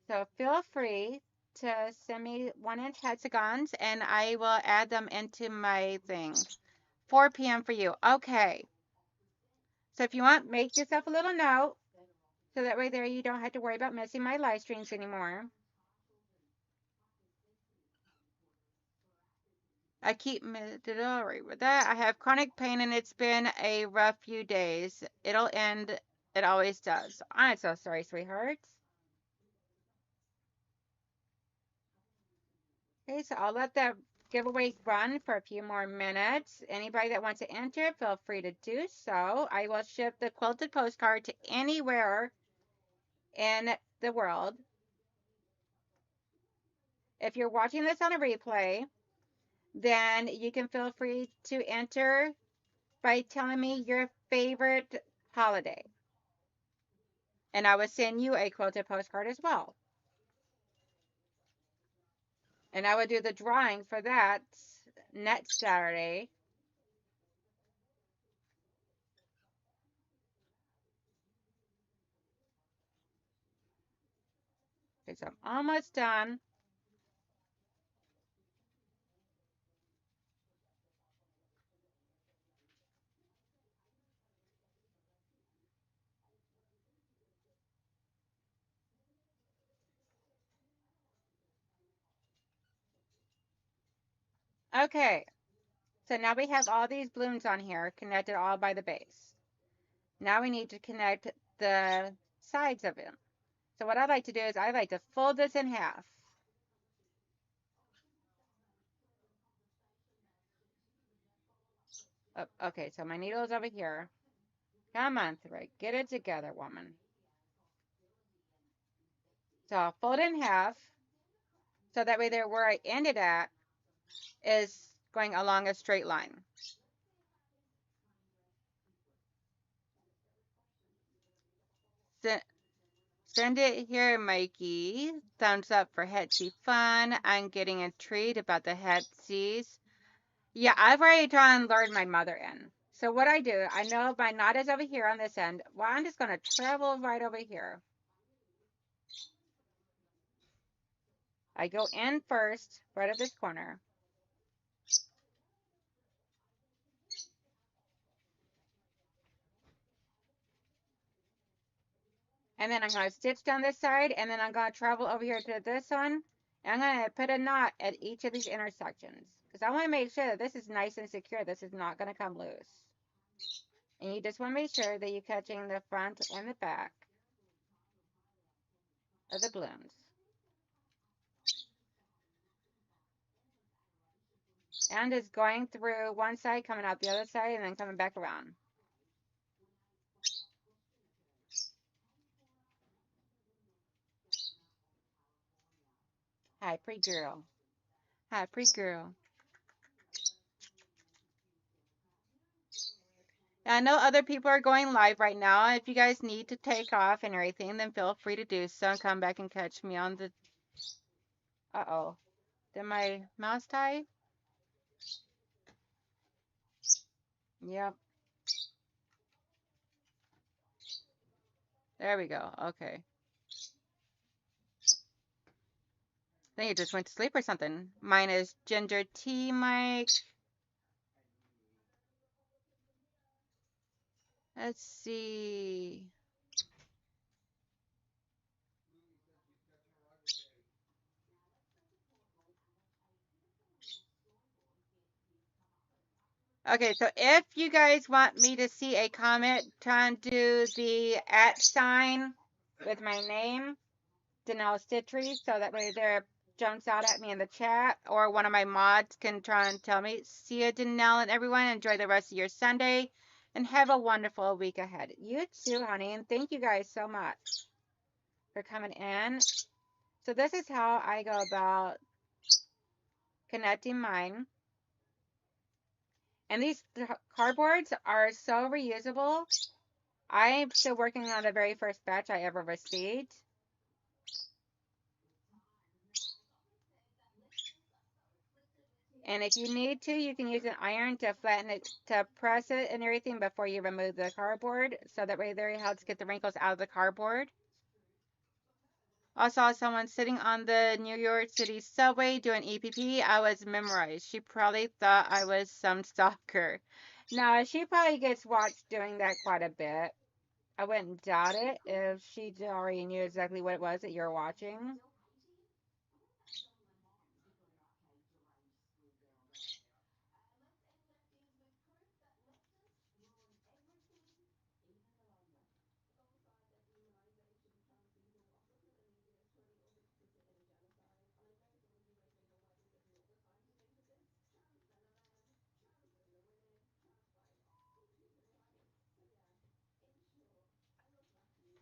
So feel free to send me 1-inch hexagons and I will add them into my thing. 4 p.m. for you. Okay. So if you want, make yourself a little note so that way there you don't have to worry about missing my live streams anymore. I keep donnellsstitchery with that. I have chronic pain and it's been a rough few days. It'll end. It always does. I'm so sorry, sweethearts. Okay, so I'll let that giveaway run for a few more minutes. Anybody that wants to enter, feel free to do so. I will ship the quilted postcard to anywhere in the world. If you're watching this on a replay, then you can feel free to enter by telling me your favorite holiday. And I will send you a quilted postcard as well. And I will do the drawing for that next Saturday. Okay, so I'm almost done. Okay, so now we have all these blooms on here connected all by the base. Now we need to connect the sides of it. So what I like to do is I like to fold this in half. Oh, okay, so my needle is over here. Come on, thread. Get it together, woman. So I'll fold it in half. So that way there where I ended at is going along a straight line. Send it here, Mikey. Thumbs up for Hetsy Fun. I'm getting intrigued about the Hetsies. Yeah, I've already tried and lured my mother in. So what I do, I know my knot is over here on this end. Well, I'm just going to travel right over here. I go in first, right at this corner. And then I'm going to stitch down this side, and then I'm going to travel over here to this one. And I'm going to put a knot at each of these intersections. Because I want to make sure that this is nice and secure. This is not going to come loose. And you just want to make sure that you're catching the front and the back of the blooms. And it's going through one side, coming out the other side, and then coming back around. Hi, pretty girl. Hi, pretty girl. I know other people are going live right now. If you guys need to take off and everything, then feel free to do so and come back and catch me on the... Uh-oh. Did my mouse tie? Yep. There we go. Okay. I think it just went to sleep or something. Mine is Ginger Tea Mike. Let's see. Okay, so if you guys want me to see a comment, try and do the @ sign with my name, donnellsstitchery, so that way there jumps out at me in the chat, or one of my mods can try and tell me. See you, Donnell, and everyone. Enjoy the rest of your Sunday, and have a wonderful week ahead. You too, honey, and thank you guys so much for coming in. So this is how I go about connecting mine. And these cardboards are so reusable. I'm still working on the very first batch I ever received. And if you need to, you can use an iron to flatten it, to press it and everything before you remove the cardboard. So that way there it helps get the wrinkles out of the cardboard. I saw someone sitting on the New York City subway doing EPP. I was memorized. She probably thought I was some stalker. No, she probably gets watched doing that quite a bit. I wouldn't doubt it if she already knew exactly what it was that you're watching.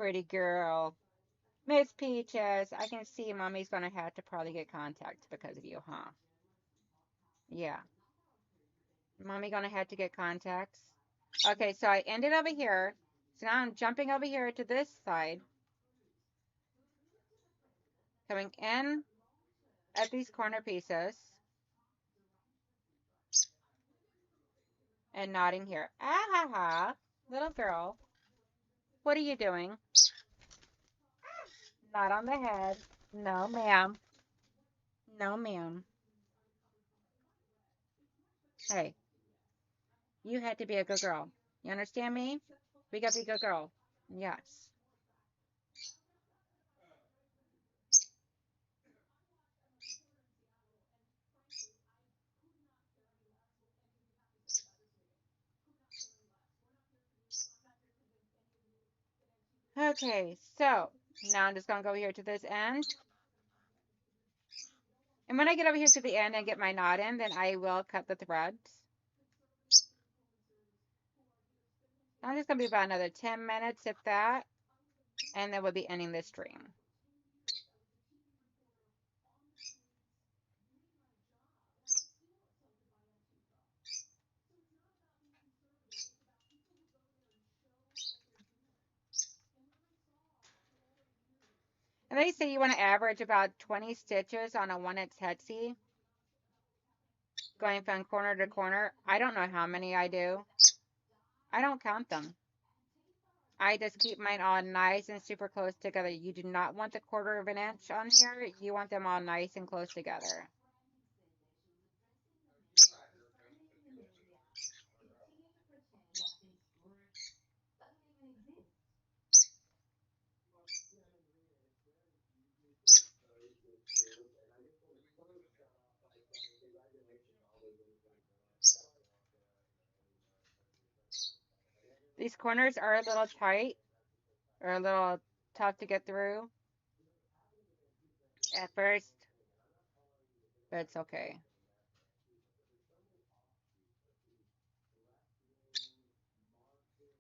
Pretty girl. Miss Peaches, I can see Mommy's going to have to probably get contacts because of you, huh? Yeah. Mommy going to have to get contacts. Okay, so I ended over here. So now I'm jumping over here to this side. Coming in at these corner pieces. And nodding here. Ah ha ha. Little girl. What are you doing? Not on the head. No, ma'am. No, ma'am. Hey, you had to be a good girl. You understand me? We got to be a good girl. Yes. Okay, so now I'm just going to go here to this end. And when I get over here to the end and get my knot in, then I will cut the threads. I'm just going to be about another 10 minutes, if that. And then we'll be ending this stream. And they say you want to average about 20 stitches on a 1-inch Etsy, going from corner to corner. I don't know how many I do. I don't count them. I just keep mine all nice and super close together. You do not want the 1/4 of an inch on here. You want them all nice and close together. These corners are a little tight or a little tough to get through at first, but it's okay.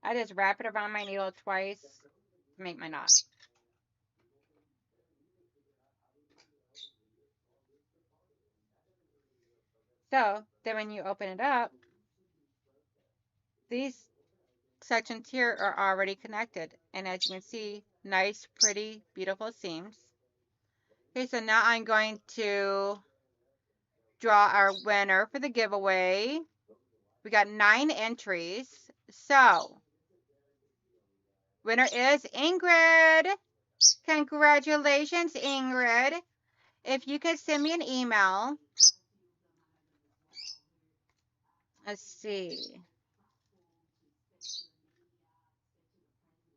I just wrap it around my needle twice to make my knot. So then when you open it up, these sections here are already connected. And as you can see, nice, pretty, beautiful seams. Okay, so now I'm going to draw our winner for the giveaway. We got 9 entries. So, winner is Ingrid. Congratulations, Ingrid. If you could send me an email. Let's see.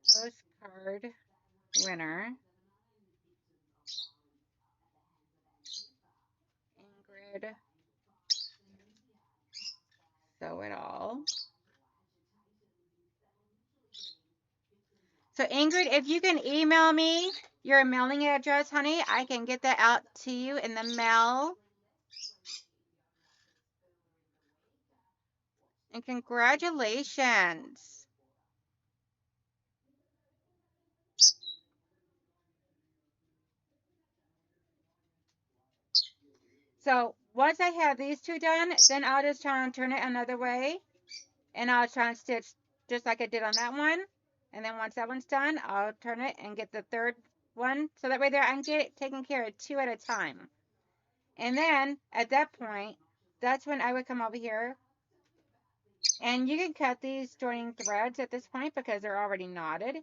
Postcard winner. Ingrid. Sew It All. So Ingrid, if you can email me your mailing address, honey, I can get that out to you in the mail. And congratulations. So once I have these two done, then I'll just try and turn it another way. And I'll try and stitch just like I did on that one. And then once that one's done, I'll turn it and get the third one. So that way there I can get it taken care of 2 at a time. And then at that point, that's when I would come over here. And you can cut these joining threads at this point because they're already knotted.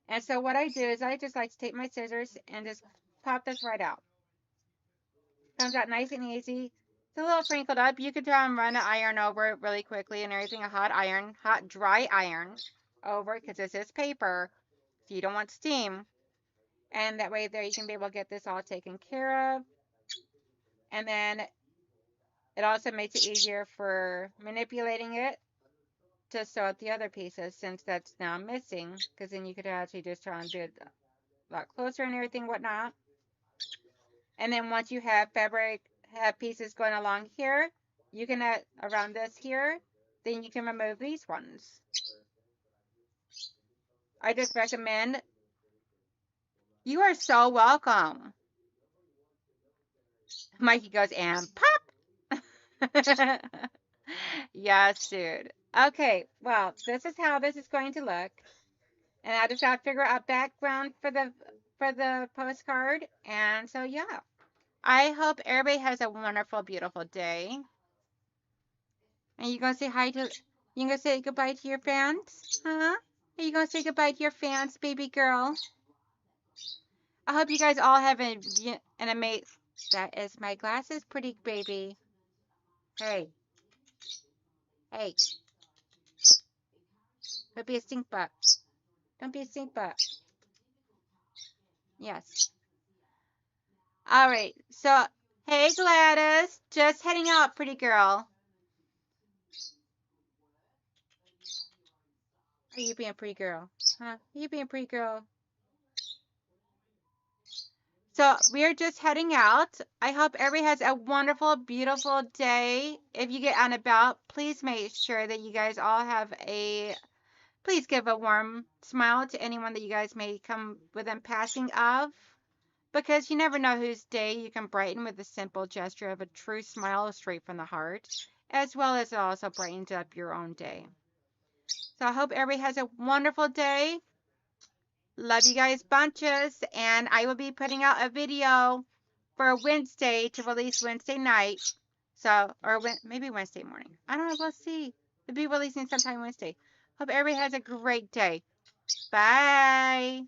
And so what I do is I just like to take my scissors and just pop the thread out. Comes out nice and easy. It's a little wrinkled up. You could try and run an iron over it really quickly and everything. A hot iron, hot dry iron over it because this is paper. So you don't want steam. And that way there you can be able to get this all taken care of. And then it also makes it easier for manipulating it to sew up the other pieces since that's now missing. Because then you could actually just try and do it a lot closer and everything, whatnot. And then once you have fabric, have pieces going along here, you can add around this here, then you can remove these ones. I just recommend. You are so welcome. Mikey goes, and pop. Yes, dude. Okay, well, this is how this is going to look. And I just got to figure out background for the postcard. And so yeah. I hope everybody has a wonderful, beautiful day. And you gonna say hi to you gonna say goodbye to your fans? Huh? Are you gonna say goodbye to your fans, baby girl? I hope you guys all have an amazing. That is my glasses, pretty baby. Hey, hey, don't be a stink butt. Don't be a stink butt. Yes. All right. So, hey Gladys, just heading out, pretty girl. Are you being a pretty girl? Huh? Are you being a pretty girl? So we're just heading out. I hope everybody has a wonderful, beautiful day. If you get out and about, please make sure that you guys all have please give a warm smile to anyone that you guys may come within passing of. Because you never know whose day you can brighten with a simple gesture of a true smile straight from the heart, as well as it also brightens up your own day. So I hope everybody has a wonderful day. Love you guys bunches, and I will be putting out a video for Wednesday to release Wednesday night. So, or maybe Wednesday morning. I don't know. We'll see. It'll be releasing sometime Wednesday. Hope everybody has a great day. Bye.